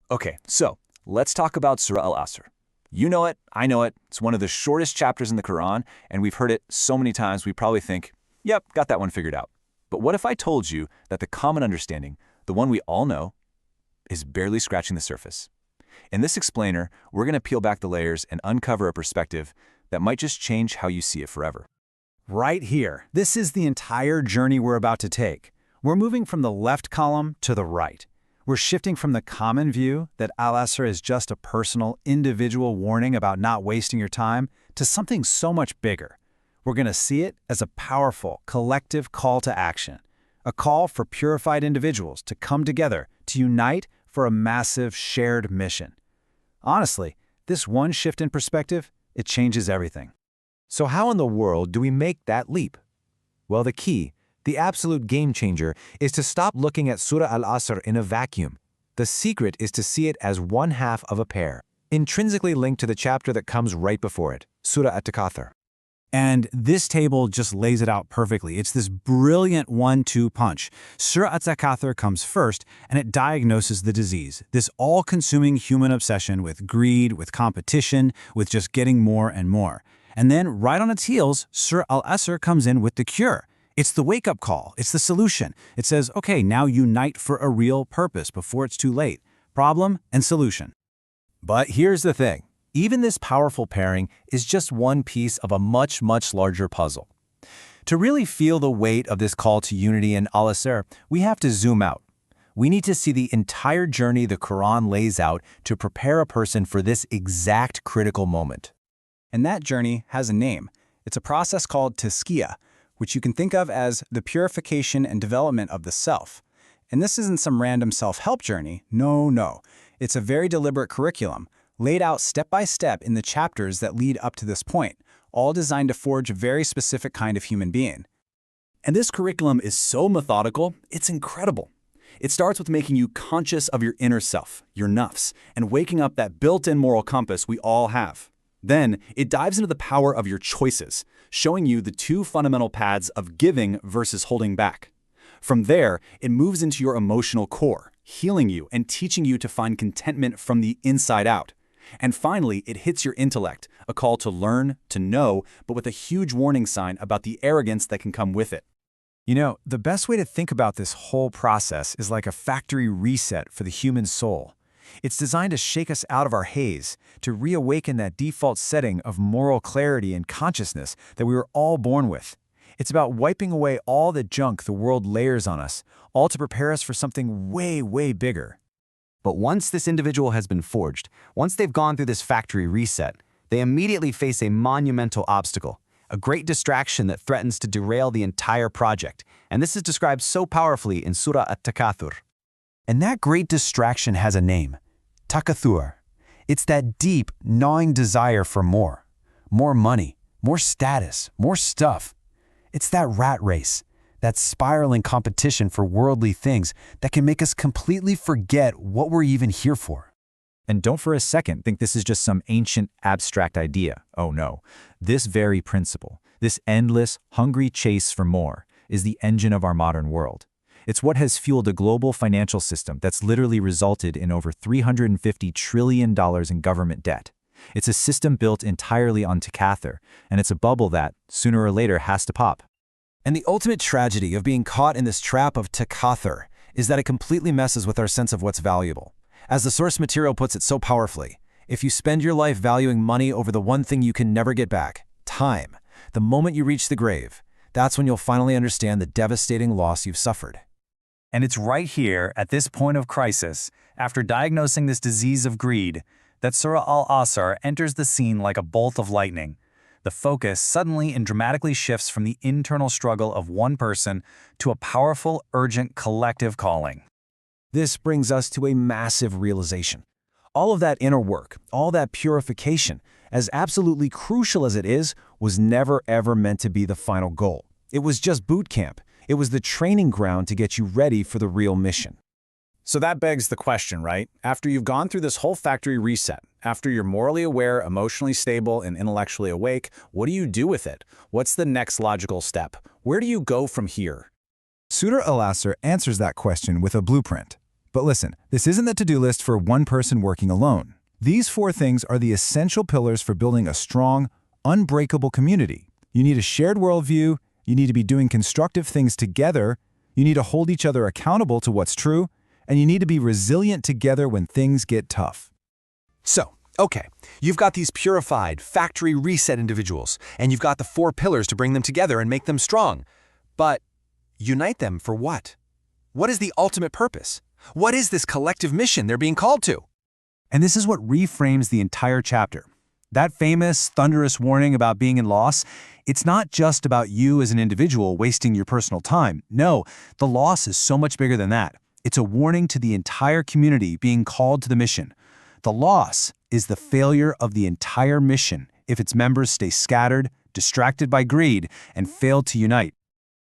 Okay, so let's talk about Surah Al Asr. You know it, I know it. It's one of the shortest chapters in the Quran, and we've heard it so many times we probably think, yep, got that one figured out. But what if I told you that the common understanding, the one we all know, is barely scratching the surface? In this explainer, we're going to peel back the layers and uncover a perspective that might just change how you see it forever. Right here. This is the entire journey we're about to take. We're moving from the left column to the right. We're shifting from the common view that Al Asr is just a personal, individual warning about not wasting your time to something so much bigger. We're going to see it as a powerful, collective call to action, a call for purified individuals to come together, to unite for a massive shared mission. Honestly, this one shift in perspective, it changes everything. So how in the world do we make that leap? Well, the key, the absolute game changer, is to stop looking at Surah Al Asr in a vacuum. The secret is to see it as one half of a pair, intrinsically linked to the chapter that comes right before it, Surah At-Takathur. And this table just lays it out perfectly. It's this brilliant 1-2 punch. Surah At-Takathur comes first, and it diagnoses the disease, this all-consuming human obsession with greed, with competition, with just getting more and more. And then, right on its heels, Surah Al Asr comes in with the cure. It's the wake-up call. It's the solution. It says, okay, now unite for a real purpose before it's too late. Problem and solution. But here's the thing. Even this powerful pairing is just one piece of a much, much larger puzzle. To really feel the weight of this call to unity in Al Asr, we have to zoom out. We need to see the entire journey the Quran lays out to prepare a person for this exact critical moment. And that journey has a name. It's a process called tazkiyah, which you can think of as the purification and development of the self. And this isn't some random self-help journey. No. It's a very deliberate curriculum, laid out step by step in the chapters that lead up to this point, all designed to forge a very specific kind of human being. And this curriculum is so methodical, it's incredible. It starts with making you conscious of your inner self, your nafs, and waking up that built-in moral compass we all have. Then, it dives into the power of your choices, showing you the two fundamental paths of giving versus holding back. From there, it moves into your emotional core, healing you and teaching you to find contentment from the inside out. And finally, it hits your intellect, a call to learn, to know, but with a huge warning sign about the arrogance that can come with it. You know, the best way to think about this whole process is like a factory reset for the human soul. It's designed to shake us out of our haze, to reawaken that default setting of moral clarity and consciousness that we were all born with. It's about wiping away all the junk the world layers on us, all to prepare us for something way, way bigger. But once this individual has been forged, once they've gone through this factory reset, they immediately face a monumental obstacle, a great distraction that threatens to derail the entire project. And this is described so powerfully in Surah At-Takathur. And that great distraction has a name, takathur. It's that deep, gnawing desire for more money, more status, more stuff. It's that rat race, that spiraling competition for worldly things that can make us completely forget what we're even here for. And don't for a second think this is just some ancient, abstract idea. Oh no. This very principle, this endless, hungry chase for more, is the engine of our modern world. It's what has fueled a global financial system that's literally resulted in over $350 trillion in government debt. It's a system built entirely on takathur, and it's a bubble that, sooner or later, has to pop. And the ultimate tragedy of being caught in this trap of takathur is that it completely messes with our sense of what's valuable. As the source material puts it so powerfully, if you spend your life valuing money over the one thing you can never get back, time, the moment you reach the grave, that's when you'll finally understand the devastating loss you've suffered. And it's right here, at this point of crisis, after diagnosing this disease of greed, that Surah Al Asr enters the scene like a bolt of lightning. The focus suddenly and dramatically shifts from the internal struggle of one person to a powerful, urgent collective calling. This brings us to a massive realization. All of that inner work, all that purification, as absolutely crucial as it is, was never ever meant to be the final goal. It was just boot camp. It was the training ground to get you ready for the real mission. So that begs the question, right? After you've gone through this whole factory reset, after you're morally aware, emotionally stable, and intellectually awake, what do you do with it? What's the next logical step? Where do you go from here? Surah Al Asr answers that question with a blueprint. But listen, this isn't the to-do list for one person working alone. These 4 things are the essential pillars for building a strong, unbreakable community. You need a shared worldview, you need to be doing constructive things together, you need to hold each other accountable to what's true, and you need to be resilient together when things get tough. So, okay, you've got these purified, factory reset individuals, and you've got the 4 pillars to bring them together and make them strong. But unite them for what? What is the ultimate purpose? What is this collective mission they're being called to? And this is what reframes the entire chapter. That famous, thunderous warning about being in loss, it's not just about you as an individual wasting your personal time. No, the loss is so much bigger than that. It's a warning to the entire community being called to the mission. The loss is the failure of the entire mission if its members stay scattered, distracted by greed, and fail to unite.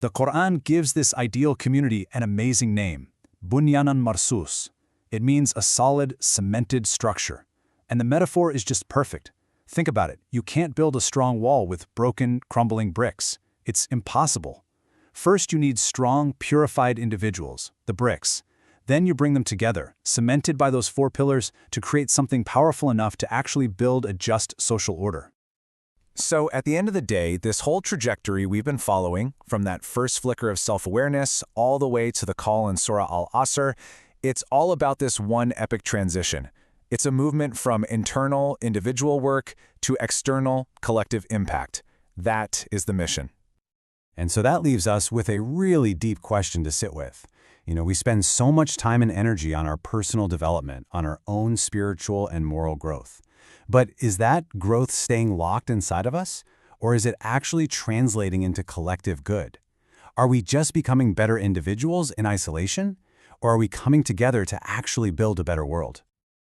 The Quran gives this ideal community an amazing name, Bunyanan Marsus. It means a solid, cemented structure. And the metaphor is just perfect. Think about it. You can't build a strong wall with broken, crumbling bricks. It's impossible. First, you need strong, purified individuals, the bricks. Then you bring them together, cemented by those 4 pillars, to create something powerful enough to actually build a just social order. So at the end of the day, this whole trajectory we've been following, from that first flicker of self-awareness all the way to the call in Surah Al Asr, it's all about this one epic transition. It's a movement from internal, individual work to external, collective impact. That is the mission. And so that leaves us with a really deep question to sit with. We spend so much time and energy on our personal development, on our own spiritual and moral growth. But is that growth staying locked inside of us? Or is it actually translating into collective good? Are we just becoming better individuals in isolation? Or are we coming together to actually build a better world?